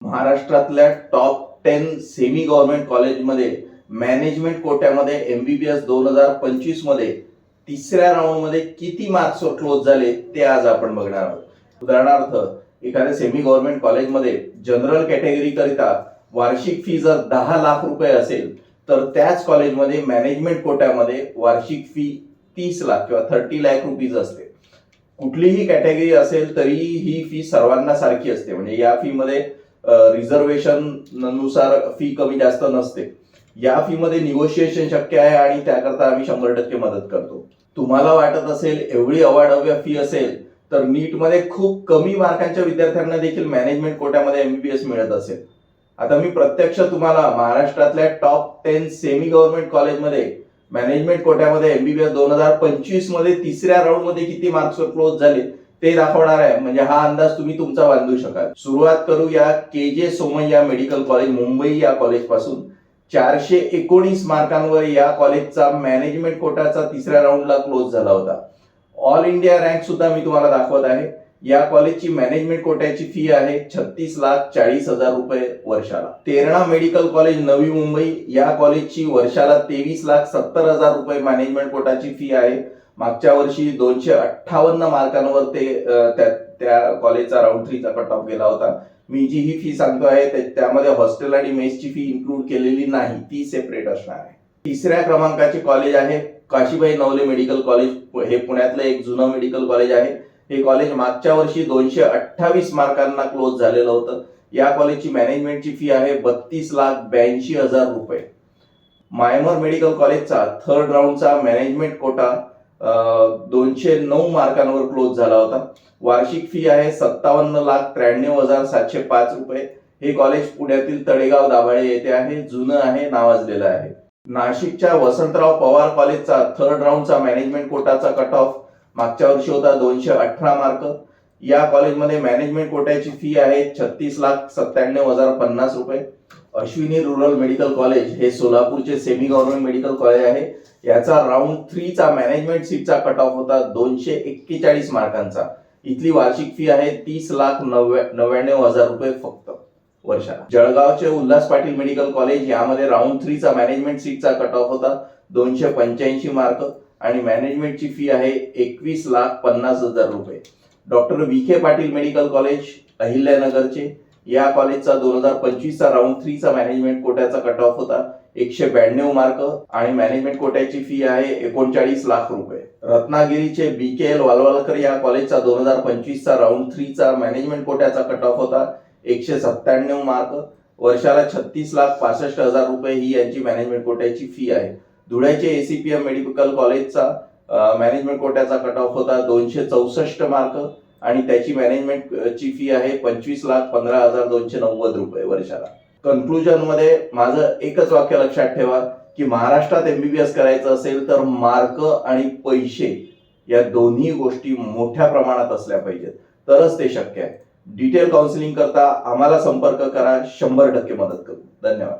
महाराष्ट्रातल्या top 10 semi government कॉलेजमध्ये management कोट्यामध्ये MBBS 2025 मध्ये तिसऱ्या राऊंडमध्ये किती मार्क्सवर क्लोज झाले ते आज आपण बघणार आहोत. उदाहरणार्थ, एखाद्या सेमी गव्हर्नमेंट कॉलेजमध्ये जनरल कॅटेगरी करिता वार्षिक फी जर 10 लाख रुपये असेल तर त्याच कॉलेजमध्ये मॅनेजमेंट कोट्यामध्ये वार्षिक फी 30 लाख किंवा 30 लाख रुपीज असते. कुठलीही कॅटेगरी असेल तरी ही फी सर्वांना सारखी असते, म्हणजे या फी मध्ये रिझर्वेशन नुसार फी कमी जास्त नसते. या फी मध्ये निगोशिएशन शक्य आहे आणि त्याकरता आम्ही 100% मदत करतो. तुम्हाला वाटत असेल एवढी अवाढव्य फी असेल तर नीट मध्ये खूप कमी मार्कांच्या विद्यार्थ्यांना देखील मॅनेजमेंट कोट्यामध्ये MBBS मिळत असेल. आता मी प्रत्यक्ष तुम्हाला महाराष्ट्रातल्या टॉप 10 सेमी गव्हर्नमेंट कॉलेजमध्ये मॅनेजमेंट कोट्यामध्ये MBBS 2025 मध्ये तिसऱ्या राऊंड मध्ये किती मार्क्सवर क्लोज झाले ते दाखवणार आहे, म्हणजे हा अंदाज तुम्ही तुमचा बांधू शकाल. सुरुवात करूया KJ Somaiya medical college Mumbai या कॉलेज पासून. 419 मार्कांवर या कॉलेजचा मॅनेजमेंट कोटाचा तिसऱ्या राऊंडला क्लोज झाला होता. ऑल इंडिया रँक सुद्धा मी तुम्हाला दाखवत आहे. या कॉलेजची मॅनेजमेंट कोट्याची फी आहे 36,40,000 रुपये वर्षाला. तेरणा मेडिकल कॉलेज नवी मुंबई या कॉलेजची वर्षाला 23,70,000 रुपये मॅनेजमेंट कोटाची फी आहे. मागच्या वर्षी 258 मार्कांवर त्या कॉलेजचा राऊंड 3 चा कट ऑफ गेला होता. मी जी ही फी सांगतो आहे त्यामध्ये हॉस्टेल आणि मेसची फी इन्क्लूड केलेली नाही, ती सेपरेट असणार आहे. तिसऱ्या क्रमांकाचे कॉलेज आहे काशीबाई नवले मेडिकल कॉलेज. हे पुण्यातलं एक जुनं मेडिकल कॉलेज आहे. हे कॉलेज मागच्या वर्षी 228 मार्कांना क्लोज झालेलं होतं. या कॉलेजची मॅनेजमेंटची फी आहे 32,82,000 रुपये. मायमर मेडिकल कॉलेजचा थर्ड राऊंडचा मॅनेजमेंट कोटा 209 मार्कांवर क्लोज झाला होता. वार्षिक फी आहे 57,93,705 रुपये. हे कॉलेज पुण्यातील तळेगाव दाभाडे येथे आहे. जुनं आहे, नावाजलेलं आहे. नाशिकच्या वसंतराव पवार कॉलेजचा थर्ड राऊंडचा मॅनेजमेंट कोटाचा कट ऑफ मागच्या वर्षी होता 218 मार्क. या कॉलेजमध्ये मॅनेजमेंट कोट्याची फी आहे 36,97,050 रुपये. अश्विनी रुरल मेडिकल कॉलेज हे सोलापूरचे सेमी गव्हर्नमेंट मेडिकल कॉलेज आहे. याचा राऊंड 3 चा मॅनेजमेंट सीटचा कट ऑफ होता 241 मार्कांचा. इथली वार्षिक फी आहे 30,99,000 रुपये फक्त वर्षाला. जळगावचे उल्हास पाटील मेडिकल कॉलेज यामध्ये राऊंड 3 चा मॅनेजमेंट सीटचा कट ऑफ होता 285 मार्क आणि मॅनेजमेंटची फी आहे 21,50,000 रुपये. Doctor Vikhe Patil medical college अहिल्यानगरचे या कॉलेजचा 2025 चा राऊंड 3 चा मॅनेजमेंट कोट्याचा कट ऑफ होता 192 मार्क आणि मॅनेजमेंट कोट्याची फी आहे 39 लाख रुपये. रत्नागिरीचे BKL वालवालकर या कॉलेजचा 2025 चा राऊंड 3 चा मॅनेजमेंट कोट्याचा कट ऑफ होता 197 मार्क. वर्षाला 36,65,000 रुपये ही यांची मॅनेजमेंट कोट्याची फी आहे. धुळ्याचे ACPM मेडिकल कॉलेजचा मॅनेजमेंट कोट्याचा कट ऑफ होता 264 मार्क आणि त्याची मॅनेजमेंटची फी आहे 25,15,290 रुपये वर्षाला. कन्क्लुजन मध्ये माझं एकच वाक्य लक्षात ठेवा की महाराष्ट्रात MBBS करायचं असेल तर मार्क आणि पैसे या दोन्ही गोष्टी मोठ्या प्रमाणात असल्या पाहिजेत, तरच ते शक्य आहे. डिटेल काउन्सिलिंग करता आम्हाला संपर्क करा, 100% मदत करू. धन्यवाद.